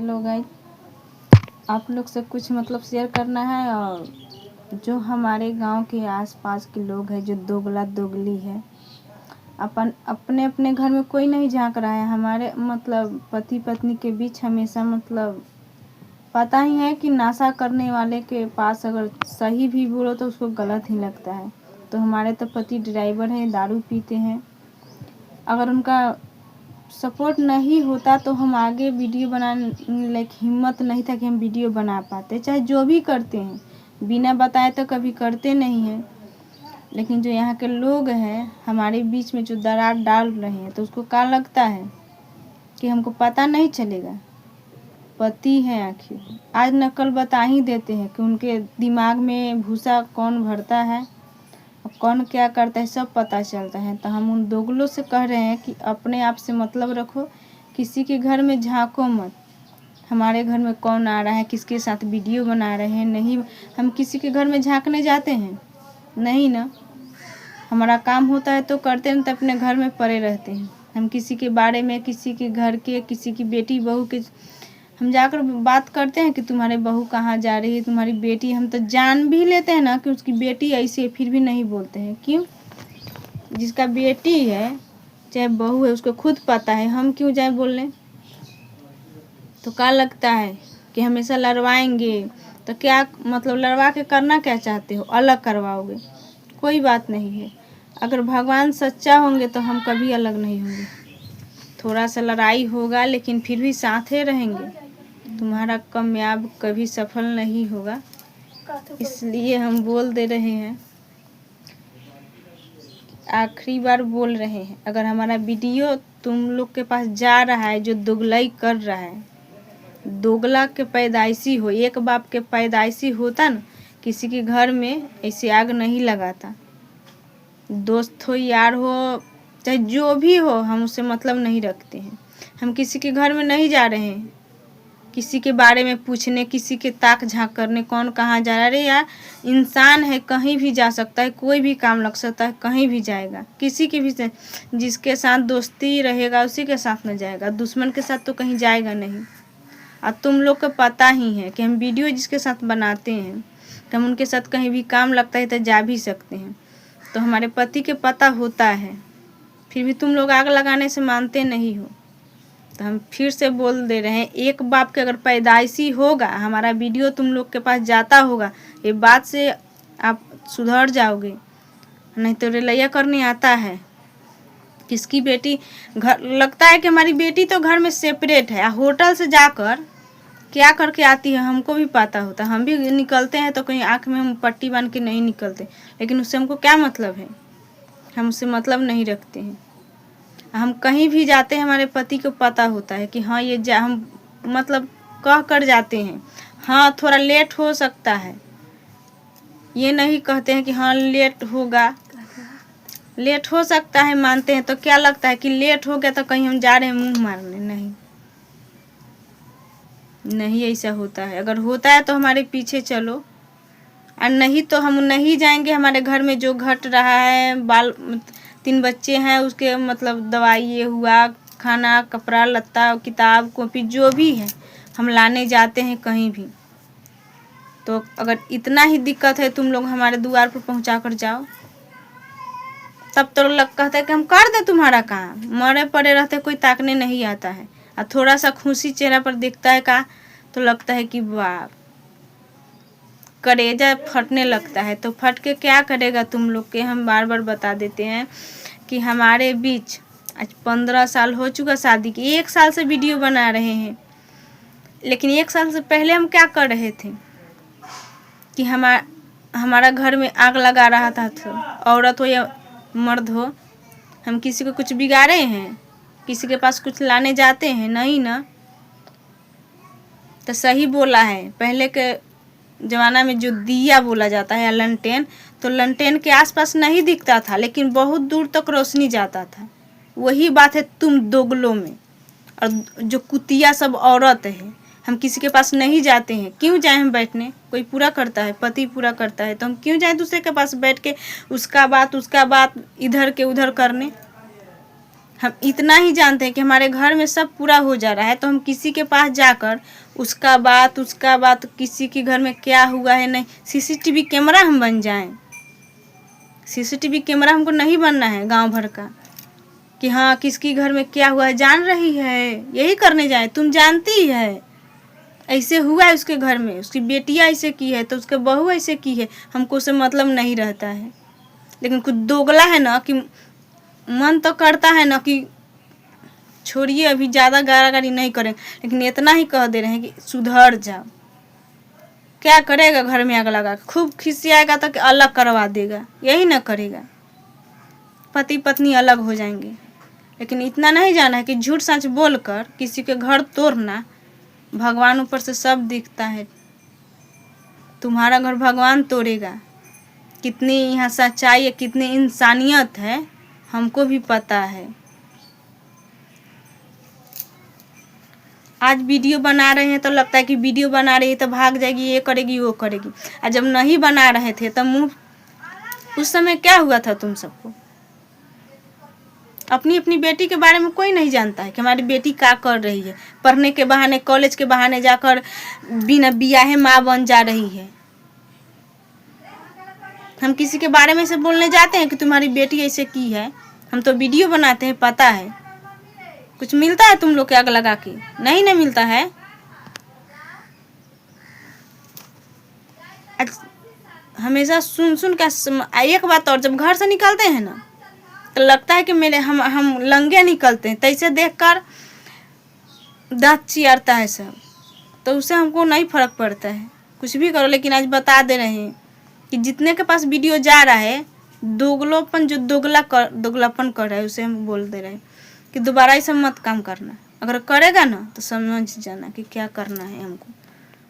Hello guys, आप लोग से कुछ शेयर करना है। और जो हमारे गांव के आसपास के लोग हैं जो दोगला दोगली है, अपन अपने अपने घर में कोई नहीं झांक रहा है। हमारे पति पत्नी के बीच हमेशा पता ही है कि नशा करने वाले के पास अगर सही भी बोलो तो उसको गलत ही लगता है। तो हमारे तो पति ड्राइवर हैं, दारू पीते हैं। अगर उनका सपोर्ट नहीं होता तो हम आगे वीडियो बनाने लायक हिम्मत नहीं था कि हम वीडियो बना पाते। चाहे जो भी करते हैं बिना बताए तो कभी करते नहीं हैं, लेकिन जो यहाँ के लोग हैं हमारे बीच में जो दरार डाल रहे हैं तो उसको क्या लगता है कि हमको पता नहीं चलेगा। पति हैं आखिर, आज न कल बता ही देते हैं कि उनके दिमाग में भूसा कौन भरता है और कौन क्या करता है, सब पता चलता है। तो हम उन दोगलों से कह रहे हैं कि अपने आप से मतलब रखो, किसी के घर में झांको मत। हमारे घर में कौन आ रहा है, किसके साथ वीडियो बना रहे हैं, नहीं हम किसी के घर में झांकने जाते हैं नहीं ना। हमारा काम होता है तो करते हैं, तो अपने घर में पड़े रहते हैं। हम किसी के बारे में, किसी के घर के, किसी की बेटी बहू के हम जाकर बात करते हैं कि तुम्हारे बहू कहाँ जा रही है, तुम्हारी बेटी। हम तो जान भी लेते हैं ना कि उसकी बेटी ऐसी है, फिर भी नहीं बोलते हैं। क्यों? जिसका बेटी है चाहे बहू है उसको खुद पता है, हम क्यों जाए बोलने। तो क्या लगता है कि हमेशा लड़वाएंगे? तो क्या लड़वा के करना क्या चाहते हो? अलग करवाओगे? कोई बात नहीं है। अगर भगवान सच्चा होंगे तो हम कभी अलग नहीं होंगे। थोड़ा सा लड़ाई होगा लेकिन फिर भी साथ ही रहेंगे। तुम्हारा कामयाब कभी सफल नहीं होगा, इसलिए हम बोल दे रहे हैं, आखिरी बार बोल रहे हैं। अगर हमारा वीडियो तुम लोग के पास जा रहा है जो दोगलाई कर रहा है, दोगला के पैदाइशी हो, एक बाप के पैदाइशी होता ना, किसी के घर में ऐसे आग नहीं लगाता। दोस्त हो, यार हो, चाहे जो भी हो, हम उससे मतलब नहीं रखते हैं। हम किसी के घर में नहीं जा रहे हैं किसी के बारे में पूछने, किसी के ताक झांक करने कौन कहाँ जा रहा है। अरे यार, इंसान है, कहीं भी जा सकता है, कोई भी काम लग सकता है, कहीं भी जाएगा। किसी के भी जिसके साथ दोस्ती रहेगा उसी के साथ में जाएगा, दुश्मन के साथ तो कहीं जाएगा नहीं। और तुम लोग को पता ही है कि हम वीडियो जिसके साथ बनाते हैं कि हम उनके साथ कहीं भी काम लगता है तो जा भी सकते हैं। तो हमारे पति के पता होता है, फिर भी तुम लोग आग लगाने से मानते नहीं हो। तो हम फिर से बोल दे रहे हैं, एक बाप के अगर पैदाइशी होगा, हमारा वीडियो तुम लोग के पास जाता होगा, ये बात से आप सुधर जाओगे। नहीं तो रेलैया करने आता है। किसकी बेटी घर लगता है कि हमारी बेटी तो घर में सेपरेट है, होटल से जाकर क्या करके आती है हमको भी पता होता। हम भी निकलते हैं तो कहीं आँख में हम पट्टी बांध के नहीं निकलते, लेकिन उससे हमको क्या मतलब है, हम उससे मतलब नहीं रखते हैं। हम कहीं भी जाते हैं हमारे पति को पता होता है कि हाँ ये हम कह कर जाते हैं। हाँ थोड़ा लेट हो सकता है, ये नहीं कहते हैं कि हाँ लेट होगा, लेट हो सकता है मानते हैं। तो क्या लगता है कि लेट हो गया तो कहीं हम जा रहे हैं मुंह मारने? नहीं नहीं, ऐसा होता है। अगर होता है तो हमारे पीछे चलो, और नहीं तो हम नहीं जाएंगे। हमारे घर में जो घट रहा है, 3 बच्चे हैं, उसके दवाई ये हुआ, खाना, कपड़ा लत्ता, किताब कॉपी जो भी है हम लाने जाते हैं कहीं भी। तो अगर इतना ही दिक्कत है तुम लोग हमारे द्वार पर पहुंचा कर जाओ, तब तो लोग कहते हैं कि हम कर दे तुम्हारा काम। मरे पड़े रहते कोई ताकने नहीं आता है, और थोड़ा सा खुशी चेहरा पर दिखता है का तो लगता है कि वाह, कलेजा फटने लगता है। तो फट के क्या करेगा तुम लोग के? हम बार बार बता देते हैं कि हमारे बीच आज 15 साल हो चुका शादी के। 1 साल से वीडियो बना रहे हैं, लेकिन 1 साल से पहले हम क्या कर रहे थे कि हमारा घर में आग लगा रहा था। तो औरत हो या मर्द हो, हम किसी को कुछ बिगाड़े हैं? किसी के पास कुछ लाने जाते हैं? नहीं ना। तो सही बोला है, पहले के ज़माना में जो दिया बोला जाता है या लंटेन, तो लंटेन के आसपास नहीं दिखता था, लेकिन बहुत दूर तक रोशनी जाता था। वही बात है तुम दोगलों में। और जो कुतिया सब औरत है, हम किसी के पास नहीं जाते हैं। क्यों जाए हम बैठने? कोई पूरा करता है, पति पूरा करता है, तो हम क्यों जाए दूसरे के पास बैठ के उसका बात इधर के उधर करने? हम इतना ही जानते हैं कि हमारे घर में सब पूरा हो जा रहा है, तो हम किसी के पास जाकर उसका बात किसी के घर में क्या हुआ है नहीं, सीसीटीवी कैमरा हम बन जाएं। सीसीटीवी कैमरा हमको नहीं बनना है गांव भर का कि हाँ किसकी घर में क्या हुआ है, जान रही है यही करने जाए। तुम जानती है ऐसे हुआ है उसके घर में, उसकी बेटियाँ ऐसे की है तो उसके बहू ऐसे की है, हमको उससे मतलब नहीं रहता है। लेकिन कुछ दोगला है ना कि मन तो करता है ना कि छोड़िए अभी ज़्यादा गारागारी नहीं करें, लेकिन इतना ही कह दे रहे हैं कि सुधर जाओ। क्या करेगा, घर में आग लगा खूब खिसियाएगा तो अलग करवा देगा, यही ना करेगा, पति पत्नी अलग हो जाएंगे। लेकिन इतना नहीं जाना है कि झूठ सच बोलकर किसी के घर तोड़ना। भगवान ऊपर से सब दिखता है, तुम्हारा घर भगवान तोड़ेगा। कितनी यहाँ सच्चाई है, कितनी इंसानियत है, हमको भी पता है। आज वीडियो बना रहे हैं तो लगता है कि वीडियो बना रही है तो भाग जाएगी, ये करेगी वो करेगी। और जब नहीं बना रहे थे तब मुँह, उस समय क्या हुआ था तुम सबको? अपनी अपनी बेटी के बारे में कोई नहीं जानता है कि हमारी बेटी क्या कर रही है। पढ़ने के बहाने, कॉलेज के बहाने जाकर बिना बियाहे माँ बन जा रही है। हम किसी के बारे में से बोलने जाते हैं कि तुम्हारी बेटी ऐसे की है, हम तो वीडियो बनाते हैं, पता है। कुछ मिलता है तुम लोग के आग लगा के? नहीं ना मिलता है। हमेशा सुन सुन का एक बात और, जब घर से निकलते हैं ना तो लगता है कि हम लंगे निकलते हैं, तैसे देखकर दांत चियारता है सब। तो उससे हमको नहीं फर्क पड़ता है, कुछ भी करो। लेकिन आज बता दे रहे हैं कि जितने के पास वीडियो जा रहा है, दोगलोपन जो दोगलापन कर रहा है उसे हम बोल दे रहे हैं कि दोबारा ये सब मत काम करना। अगर करेगा ना तो समझ जाना कि क्या करना है हमको।